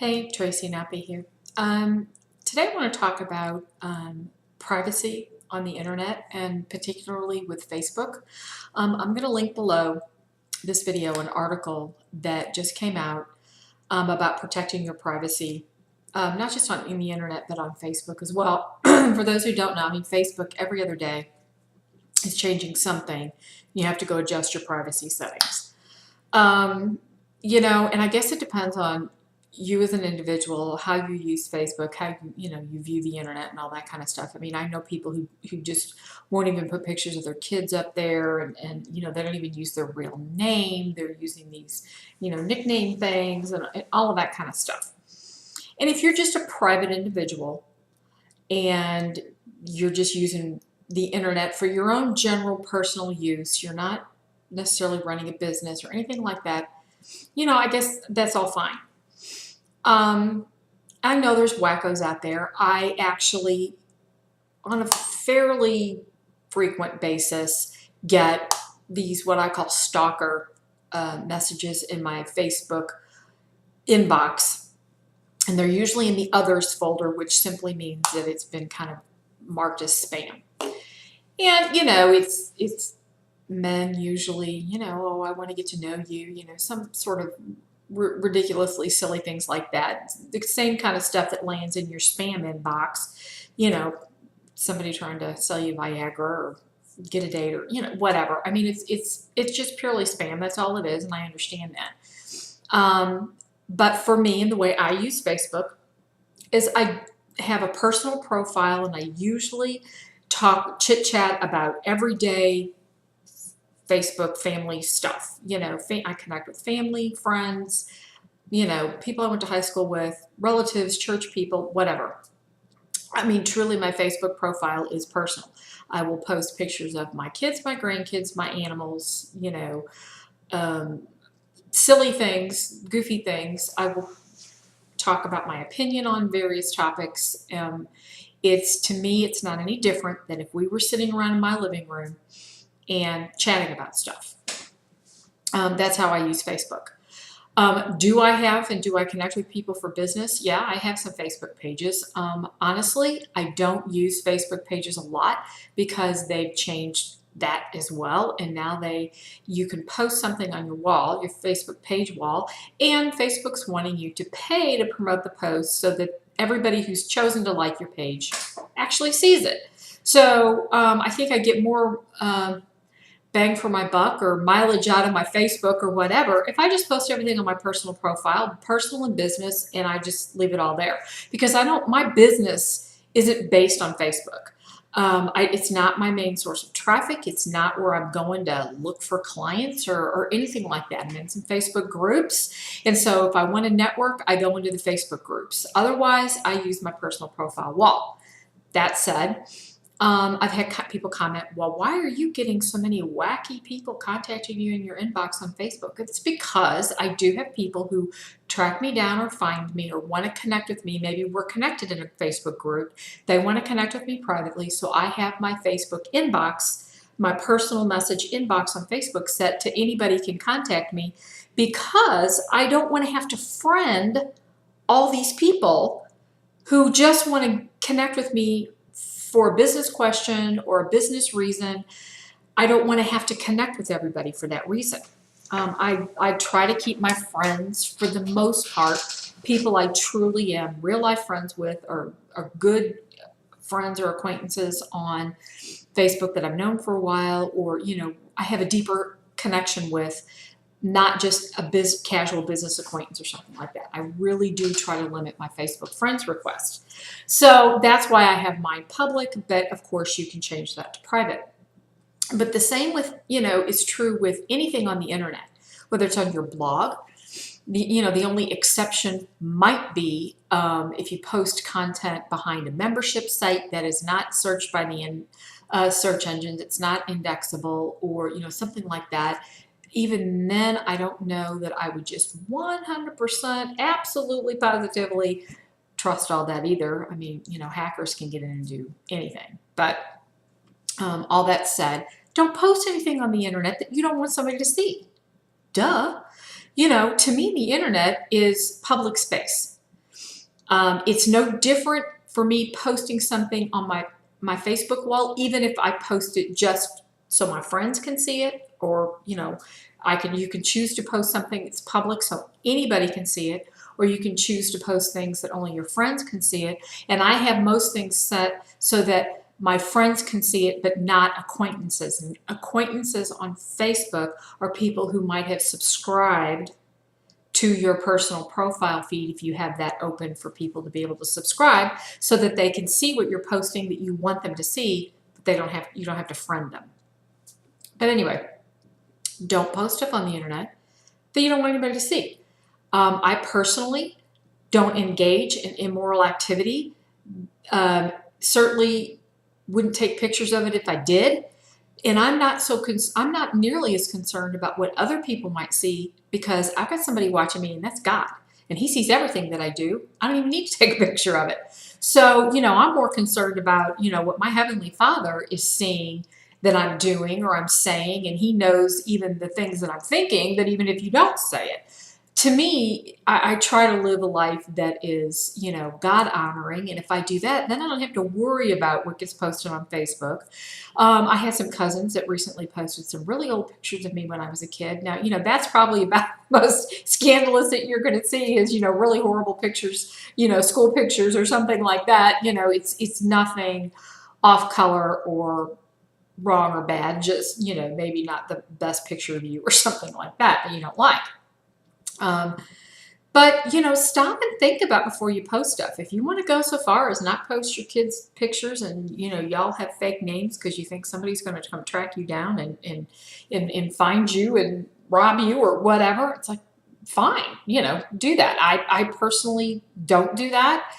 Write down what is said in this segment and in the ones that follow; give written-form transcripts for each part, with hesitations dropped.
Hey, Traci Knoppe here. Today I want to talk about privacy on the internet and particularly with Facebook. I'm going to link below this video an article that just came out about protecting your privacy, not just in the internet, but on Facebook as well. For those who don't know, I mean, Facebook every other day is changing something. You have to go adjust your privacy settings. And I guess it depends on you as an individual, how you use Facebook, how you view the internet and all that kind of stuff. I mean, I know people who just won't even put pictures of their kids up there and they don't even use their real name. They're using these, nickname things and all of that kind of stuff. And if you're just a private individual and you're just using the internet for your own general personal use, you're not necessarily running a business or anything like that, I guess that's all fine. I know there's wackos out there. I actually, on a fairly frequent basis, get these what I call stalker messages in my Facebook inbox. And they're usually in the others folder, which simply means that it's been kind of marked as spam. And, it's men usually, oh, I want to get to know you, some sort of ridiculously silly things like that. The same kind of stuff that lands in your spam inbox, somebody trying to sell you Viagra or get a date or, whatever. I mean, it's just purely spam. That's all it is. And I understand that. But for me, and the way I use Facebook is I have a personal profile and I usually chit chat about everyday Facebook family stuff. I connect with family, friends, people I went to high school with, relatives, church people, whatever. I mean, truly my Facebook profile is personal. I will post pictures of my kids, my grandkids, my animals, silly things, goofy things. I will talk about my opinion on various topics. To me, it's not any different than if we were sitting around in my living room and chatting about stuff. That's how I use Facebook. Do I connect with people for business? Yeah, I have some Facebook pages. Honestly, I don't use Facebook pages a lot because they've changed that as well. And now you can post something on your wall, your Facebook page wall, and Facebook's wanting you to pay to promote the post so that everybody who's chosen to like your page actually sees it. So I think I get more bang for my buck or mileage out of my Facebook or whatever if I just post everything on my personal profile, personal and business, and I just leave it all there. Because my business isn't based on Facebook. It's not my main source of traffic. It's not where I'm going to look for clients or anything like that. I'm in some Facebook groups. And so if I want to network, I go into the Facebook groups. Otherwise, I use my personal profile wall. That said, I've had people comment, well, why are you getting so many wacky people contacting you in your inbox on Facebook? It's because I do have people who track me down or find me or want to connect with me. Maybe we're connected in a Facebook group. They want to connect with me privately. So I have my Facebook inbox, my personal message inbox on Facebook set to anybody can contact me because I don't want to have to friend all these people who just want to connect with me for a business question or a business reason. I don't want to have to connect with everybody for that reason. I try to keep my friends, for the most part, people I truly am real life friends with or good friends or acquaintances on Facebook that I've known for a while, or I have a deeper connection with, not just a casual business acquaintance or something like that. I really do try to limit my Facebook friends requests. So that's why I have mine public, but of course you can change that to private. But the same is true with anything on the internet, whether it's on your blog. The only exception might be if you post content behind a membership site that is not searched by the search engines, it's not indexable, or something like that. Even then, I don't know that I would just 100% absolutely positively trust all that either. I mean, hackers can get in and do anything. But all that said, don't post anything on the internet that you don't want somebody to see. Duh. To me, the internet is public space. It's no different for me posting something on my Facebook wall, even if I post it just so my friends can see it, or you can choose to post something that's public so anybody can see it, or you can choose to post things that only your friends can see it. And I have most things set so that my friends can see it, but not acquaintances. And acquaintances on Facebook are people who might have subscribed to your personal profile feed if you have that open for people to be able to subscribe so that they can see what you're posting that you want them to see, but you don't have to friend them. But anyway, don't post stuff on the internet that you don't want anybody to see. I personally don't engage in immoral activity. Certainly wouldn't take pictures of it if I did. And I'm not nearly as concerned about what other people might see, because I've got somebody watching me, and that's God. And he sees everything that I do. I don't even need to take a picture of it. So, I'm more concerned about, what my Heavenly Father is seeing that I'm doing or I'm saying, and he knows even the things that I'm thinking, that even if you don't say it. To me, I try to live a life that is, God honoring. And if I do that, then I don't have to worry about what gets posted on Facebook. I had some cousins that recently posted some really old pictures of me when I was a kid. Now, that's probably about the most scandalous that you're going to see is, really horrible pictures, school pictures or something like that. It's nothing off color or wrong or bad, just, maybe not the best picture of you or something like that you don't like. But, stop and think about before you post stuff. If you want to go so far as not post your kids' pictures and, y'all have fake names because you think somebody's going to come track you down and find you and rob you or whatever, it's like, fine, do that. I personally don't do that.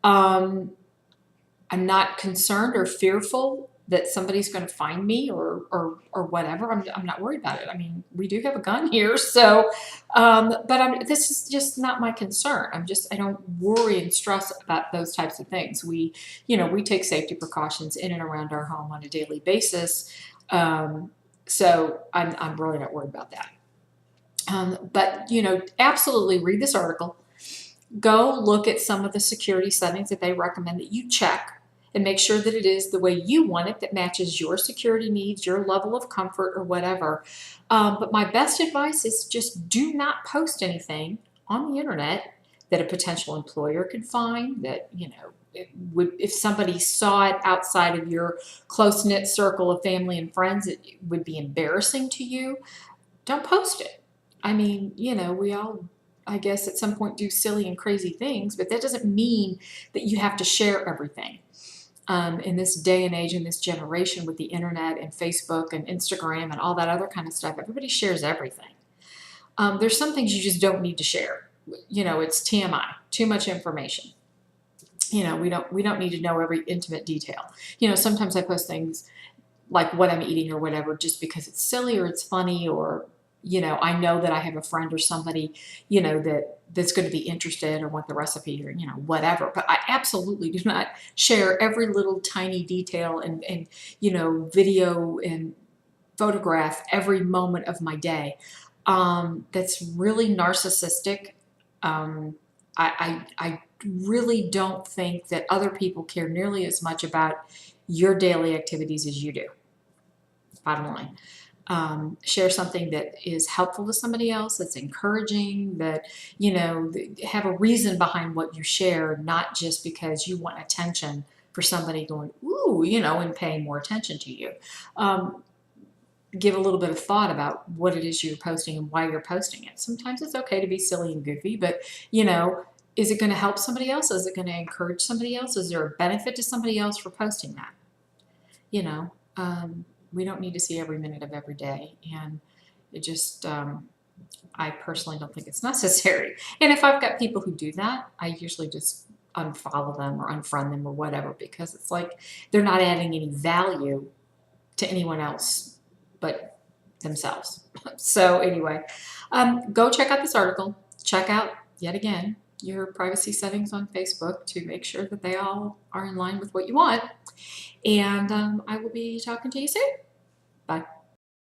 I'm not concerned or fearful that somebody's going to find me or whatever. I'm not worried about it. I mean, we do have a gun here, so, but this is just not my concern. I don't worry and stress about those types of things. We take safety precautions in and around our home on a daily basis. So I'm really not worried about that. But, absolutely read this article. Go look at some of the security settings that they recommend that you check, and make sure that it is the way you want it, that matches your security needs, your level of comfort, or whatever. But my best advice is just do not post anything on the internet that a potential employer could find, that, if somebody saw it outside of your close-knit circle of family and friends, it would be embarrassing to you. Don't post it. I mean, we all, I guess, at some point do silly and crazy things, but that doesn't mean that you have to share everything. In this day and age, in this generation with the internet and Facebook and Instagram and all that other kind of stuff, everybody shares everything. There's some things you just don't need to share. It's TMI, too much information. We don't need to know every intimate detail. Sometimes I post things like what I'm eating or whatever just because it's silly or it's funny, or I know that I have a friend or somebody, that's going to be interested or want the recipe or, whatever. But I absolutely do not share every little tiny detail and video and photograph every moment of my day. That's really narcissistic. I really don't think that other people care nearly as much about your daily activities as you do. Bottom line. Share something that is helpful to somebody else, that's encouraging, that, have a reason behind what you share, not just because you want attention for somebody going, ooh, and paying more attention to you. Give a little bit of thought about what it is you're posting and why you're posting it. Sometimes it's okay to be silly and goofy, but, is it going to help somebody else? Is it going to encourage somebody else? Is there a benefit to somebody else for posting that? We don't need to see every minute of every day, and it just, I personally don't think it's necessary. And if I've got people who do that, I usually just unfollow them or unfriend them or whatever, because it's like they're not adding any value to anyone else but themselves. So anyway, go check out this article. Check out, yet again, your privacy settings on Facebook to make sure that they all are in line with what you want. And I will be talking to you soon. Bye.